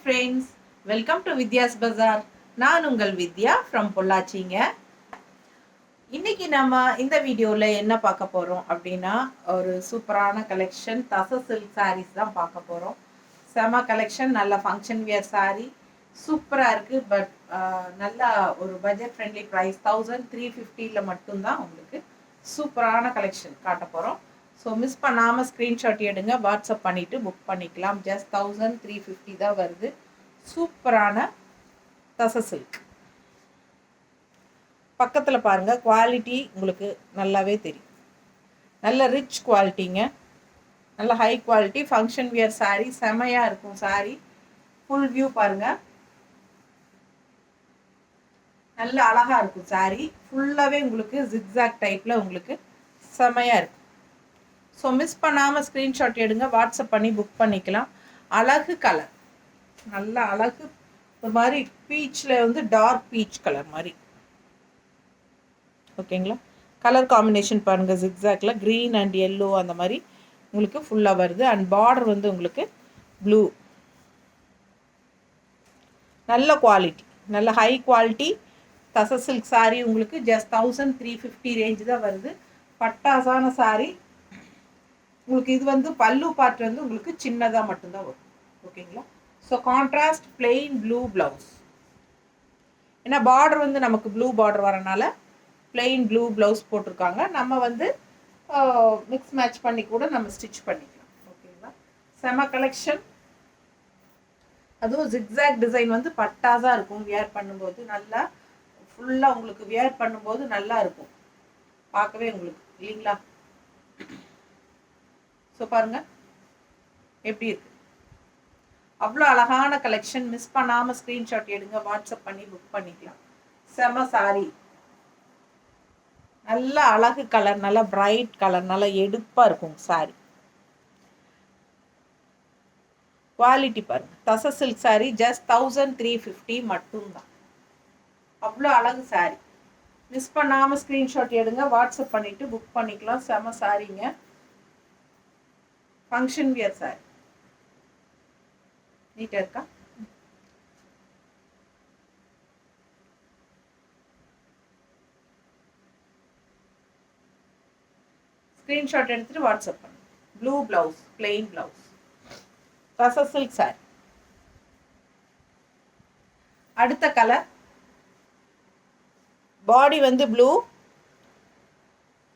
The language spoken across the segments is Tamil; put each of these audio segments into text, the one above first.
friends, welcome to Vidya's Bazaar. நான் உங்கள் வித்யா from பொள்ளாச்சிங்க. இன்னைக்கு நம்ம இந்த வீடியோல என்ன பார்க்க போறோம் அப்படின்னா ஒரு சூப்பரான கலெக்ஷன் தச சில்க் sarees தான் பார்க்க போறோம். செம கலெக்ஷன், நல்ல ஃபங்க்ஷன் வியர் saree சூப்பரா இருக்கு. பட் நல்ல ஒரு பட்ஜெட் ஃப்ரெண்ட்லி பிரைஸ் 1350ல மட்டும் தான் உங்களுக்கு சூப்பரான கலெக்ஷன் காட்ட போறோம். ஸோ மிஸ் பண்ணாமல் ஸ்க்ரீன்ஷாட் எடுங்க, வாட்ஸ்அப் பண்ணிவிட்டு புக் பண்ணிக்கலாம். ஜஸ்ட் 1350 தான் வருது. சூப்பரான தச சில்க். பக்கத்தில் பாருங்கள், குவாலிட்டி உங்களுக்கு நல்லாவே தெரியும். நல்ல ரிச் குவாலிட்டிங்க, நல்ல high quality function wear saree. செமையாக இருக்கும் saree. ஃபுல் வியூ பாருங்கள், நல்ல அழகாக இருக்கும் saree. ஃபுல்லாகவே உங்களுக்கு ஜிக்ஸாக் டைப்பில் உங்களுக்கு செமையாக இருக்கும். ஸோ மிஸ் பண்ணாமல் ஸ்க்ரீன்ஷாட் எடுங்க, வாட்ஸ்அப் பண்ணி புக் பண்ணிக்கலாம். அழகு கலர், நல்ல அழகு, ஒரு மாதிரி பீச்சில் வந்து டார்க் பீச் கலர் மாதிரி. ஓகேங்களா? கலர் காம்பினேஷன் பாருங்கள், ஜிக்ஸாக்ல க்ரீன் அண்ட் எல்லோ அந்த மாதிரி உங்களுக்கு ஃபுல்லாக வருது. அண்ட் பார்டர் வந்து உங்களுக்கு ப்ளூ. நல்ல குவாலிட்டி, நல்ல ஹை குவாலிட்டி தச சில்க் saree உங்களுக்கு ஜஸ்ட் 1350 ரேஞ்சு தான் வருது. பட்டாசான saree. உங்களுக்கு இது வந்து பல்லு பார்ட் வந்து உங்களுக்கு சின்னதாக மட்டும்தான் வரும். ஓகேங்களா? So contrast plain blue blouse. ஏன்னா பார்டர் வந்து நமக்கு ப்ளூ பார்டர் வரனால பிளெயின் ப்ளூ ப்ளவுஸ் போட்டிருக்காங்க. நம்ம வந்து மிக்ஸ் மேட்ச் பண்ணி கூட நம்ம ஸ்டிச் பண்ணிக்கலாம். ஓகேங்களா? செம கலெக்ஷன். அதுவும் ஜிக்ஸாக் டிசைன் வந்து பட்டாசாக இருக்கும். வியர் பண்ணும்போது நல்லா ஃபுல்லாக உங்களுக்கு வியர் பண்ணும்போது நல்லா இருக்கும் பார்க்கவே உங்களுக்கு, இல்லைங்களா? ஸோ பாருங்கள் எப்படி இருக்கு, அவ்வளோ அழகான கலெக்ஷன். மிஸ் பண்ணாமல் ஸ்க்ரீன்ஷாட் எடுங்க, வாட்ஸ்அப் பண்ணி புக் பண்ணிக்கலாம். செம சாரி, நல்ல அழகு கலர், நல்ல பிரைட் கலர், நல்ல எடுப்பாக இருக்கும் சாரி. குவாலிட்டி பாருங்க, தச சில்க் சாரி ஜஸ்ட் 1350 மட்டும்தான். அவ்வளோ அழகு சாரி. மிஸ் பண்ணாமல் ஸ்க்ரீன்ஷாட் எடுங்க, வாட்ஸ்அப் பண்ணிவிட்டு புக் பண்ணிக்கலாம். செம சாரிங்க, ஃபங்க்ஷன் வியர் சாரி. நீட்டாக இருக்கா? ஸ்க்ரீன்ஷாட் எடுத்துகிட்டு வாட்ஸ்அப் பண்ணு. ப்ளூ ப்ளவுஸ், பிளெயின் ப்ளவுஸ், தச சில்க் சாரி. அடுத்த கலர், பாடி வந்து ப்ளூ,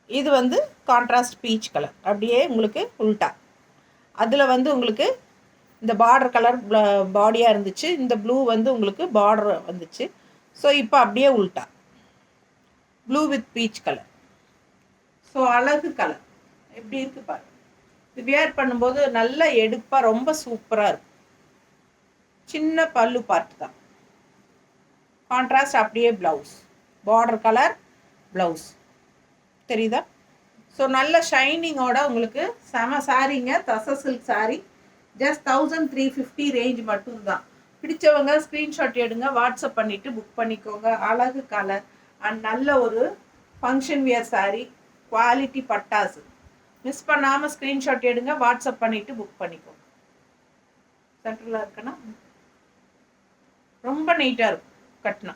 இது வந்து கான்ட்ராஸ்ட் பீச் கலர். அப்படியே உங்களுக்கு உல்ட்டா, அதில் வந்து உங்களுக்கு இந்த பார்டர் கலர் பாடியாக இருந்துச்சு, இந்த ப்ளூ வந்து உங்களுக்கு பார்டர் வந்துச்சு. ஸோ இப்போ அப்படியே உல்ட்டா blue with peach colour. So அழகு கலர் எப்படி இருக்கு பாருங்க. இது வியர் பண்ணும்போது நல்ல எடுப்பாக ரொம்ப சூப்பராக இருக்கும். சின்ன பல்லு பார்ட் தான். கான்ட்ராஸ்ட் அப்படியே ப்ளவுஸ், பார்டர் கலர் ப்ளவுஸ் தெரியுதா? ஸோ நல்ல ஷைனிங்கோட உங்களுக்கு செம சாரீங்க, தச சில்க் சாரீ. ஜஸ்ட் 1350 ரேஞ்ச் மட்டும்தான். பிடிச்சவங்க ஸ்க்ரீன்ஷாட் எடுங்க, வாட்ஸ்அப் பண்ணிவிட்டு புக் பண்ணிக்கோங்க. அழகு கலர் அண்ட் நல்ல ஒரு ஃபங்க்ஷன் வியர் சாரீ, குவாலிட்டி பட்டாசு. மிஸ் பண்ணாமல் ஸ்க்ரீன்ஷாட் எடுங்க, வாட்ஸ்அப் பண்ணிவிட்டு புக் பண்ணிக்கோங்க. சென்டரில் இருக்குன்னா ரொம்ப நீட்டாக இருக்கும் கட்டினா.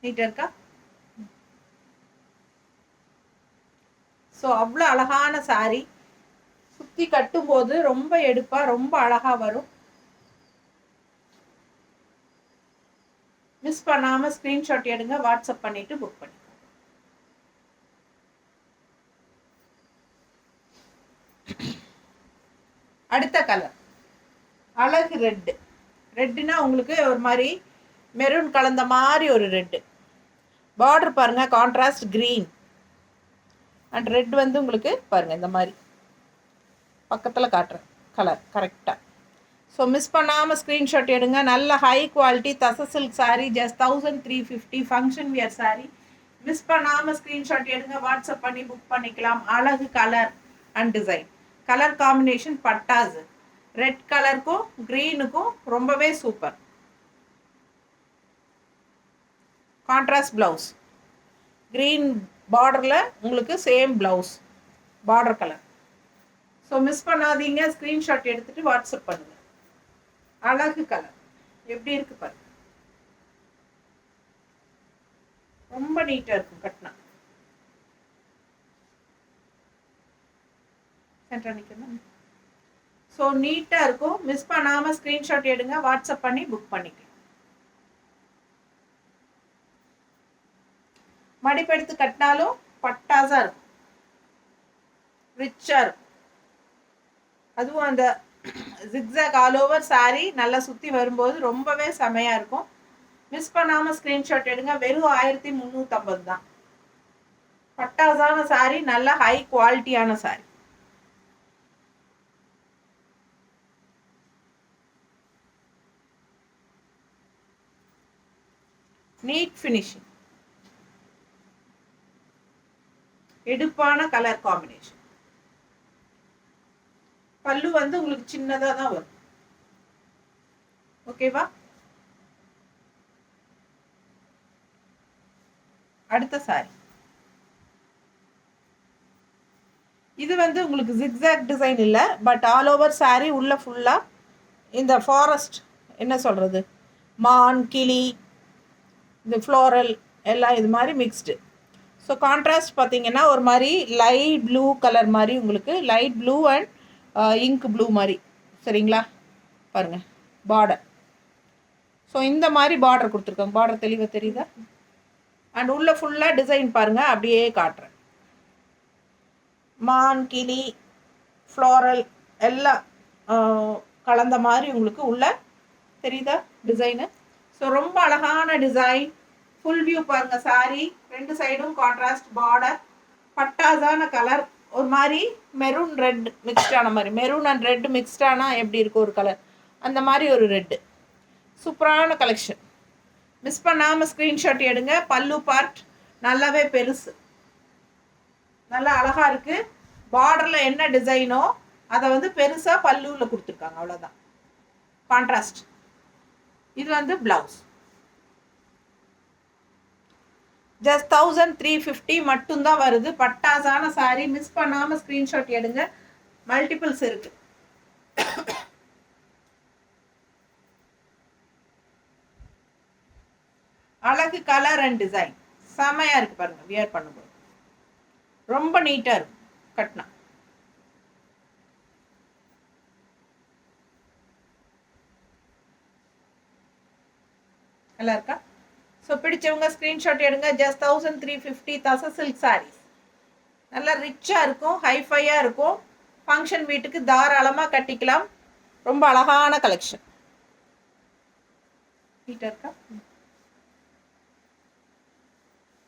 நீட்டாக இருக்கா? ஸோ அவ்வளோ அழகான சாரீ. சுற்றி கட்டும்போது ரொம்ப எடுப்பாக ரொம்ப அழகாக வரும். மிஸ் பண்ணாமல் ஸ்க்ரீன்ஷாட் எடுங்க, வாட்ஸ்அப் பண்ணிவிட்டு புக் பண்ணி. அடுத்த கலர் அழகு ரெட்டு. ரெட்டுனா உங்களுக்கு ஒரு மாதிரி மெரூன் கலந்த மாதிரி ஒரு ரெட்டு. பார்டர் பாருங்கள், கான்ட்ராஸ்ட் க்ரீன் அண்ட் ரெட் வந்து உங்களுக்கு பாருங்கள் இந்த மாதிரி பக்கத்தில் காட்டுறேன் கலர் கரெக்டாக. ஸோ மிஸ் பண்ணாமல் ஸ்க்ரீன்ஷாட் எடுங்க. நல்ல ஹை குவாலிட்டி தச silk sari just 1350 function wear sari. Miss பண்ணாமல் ஸ்க்ரீன்ஷாட் எடுங்க, வாட்ஸ்அப் பண்ணி புக் பண்ணிக்கலாம். அழகு colour and design, colour combination பட்டாசு. ரெட் கலருக்கும் க்ரீனுக்கும் ரொம்பவே சூப்பர். கான்ட்ராஸ்ட் ப்ளவுஸ், க்ரீன் பார்டரில் உங்களுக்கு same blouse, border colour. So miss பண்ணாதீங்க, ஸ்க்ரீன்ஷாட் எடுத்துகிட்டு வாட்ஸ்அப் பண்ணுங்கள். அழகு கலர் எப்படி இருக்குது பாருங்க, ரொம்ப நீட்டாக இருக்கும் கட்டினா. சென்டர் நிற்கணும். ஸோ நீட்டாக இருக்கும். மிஸ் பண்ணாமல் ஸ்க்ரீன்ஷாட் எடுங்க, வாட்ஸ்அப் பண்ணி புக் பண்ணிக்கலாம். மடிப்பெடுத்து கட்டினாலும் பட்டாசாக இருக்கும், ரிச்சாக இருக்கும். அதுவும் அந்த ஜிக்ஸாக் ஆல் ஓவர் சாரீ நல்லா சுற்றி வரும்போது ரொம்பவே செமையாக இருக்கும். மிஸ் பண்ணாமல் ஸ்க்ரீன்ஷாட் எடுங்க. வெறும் 1350 தான். பட்டாசான சாரீ, நல்ல ஹை குவாலிட்டியான சாரீ. நீட் ஃபினிஷிங், எடுப்பான கலர் காம்பினேஷன். பல்லு வந்து உங்களுக்கு சின்னதாக தான் வரும். ஓகேவா? அடுத்த சாரி, இது வந்து உங்களுக்கு ஜிக்ஸாக் டிசைன் இல்லை, பட் ஆல் ஓவர் சாரி உள்ள ஃபுல்லாக இந்த ஃபாரஸ்ட், என்ன சொல்கிறது, மான், கிளி, இந்த ஃப்ளோரல் எல்லாம் இது மாதிரி மிக்ஸ்டு. ஸோ கான்ட்ராஸ்ட் பார்த்தீங்கன்னா ஒரு மாதிரி லைட் ப்ளூ கலர் மாதிரி, உங்களுக்கு light blue and ink blue மாதிரி. சரிங்களா? பாருங்கள் பார்டர். ஸோ இந்த மாதிரி பார்டர் கொடுத்துருக்காங்க. பார்டர் தெளிவாக தெரியுதா? அண்ட் உள்ள ஃபுல்லாக டிசைன் பாருங்கள், அப்படியே காட்டுறேன். மான், கிளி, ஃப்ளோரல் எல்லாம் கலந்த மாதிரி உங்களுக்கு உள்ள தெரியுதா டிசைனு? ஸோ ரொம்ப அழகான டிசைன். ஃபுல் வியூ பாருங்கள். சாரி ரெண்டு சைடும் கான்ட்ராஸ்ட் பார்டர், பட்டாசான கலர், ஒரு மாதிரி மெரூன் ரெட் மிக்ஸ்டான மாதிரி. மெரூன் அண்ட் ரெட் மிக்ஸ்டானா எப்படி இருக்கும் ஒரு கலர், அந்த மாதிரி ஒரு ரெட்டு. சூப்பரான கலெக்ஷன். மிஸ் பண்ணாமல் ஸ்க்ரீன்ஷாட் எடுங்க. பல்லு பார்ட் நல்லாவே பெருசு, நல்லா அழகாக இருக்குது. பார்டரில் என்ன டிசைனோ அதை வந்து பெருசாக பல்லுவில் கொடுத்துருக்காங்க, அவ்வளோதான். கான்ட்ராஸ்ட். இது வந்து ப்ளவுஸ். ஜஸ்ட் 1350 மட்டும்தான் வருது. பட்டாசான சாரி. மிஸ் பண்ணாமல் ஸ்க்ரீன்ஷாட் எடுங்க. மல்டிபிள்ஸ் இருக்குது. அழகு கலர் அண்ட் டிசைன் செமையாக இருக்குது பாருங்கள். வியர் பண்ணும்போது ரொம்ப நீட்டாக இருக்கும் கட்டினா. நல்லா இருக்கா? ஸோ பிடிச்சவங்க ஸ்க்ரீன்ஷாட் எடுங்க. ஜஸ்ட் 1350 தச சில்க் சாரீஸ். நல்லா ரிச்சாக இருக்கும், ஹைஃபையாக இருக்கும். ஃபங்க்ஷன் வீட்டுக்கு தாராளமாக கட்டிக்கலாம். ரொம்ப அழகான கலெக்ஷன். நீட்டாக இருக்கா?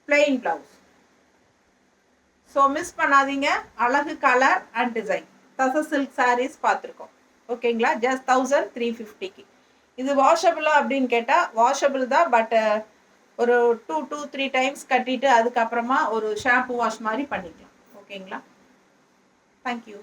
Plain blouse. ஸோ மிஸ் பண்ணாதீங்க. அழகு colour and design Dasha silk saris பார்த்துருக்கோம். ஓகேங்களா? ஜஸ்ட் 1350க்கு. இது வாஷபிளா அப்படின்னு கேட்டால் வாஷபிள் தான். பட் ஒரு 2 to 3 டைம்ஸ் கட்டிட்டு அதுக்கப்புறமா ஒரு ஷாம்பு வாஷ் மாதிரி பண்ணிக்கலாம். ஓகேங்களா? தேங்க்யூ.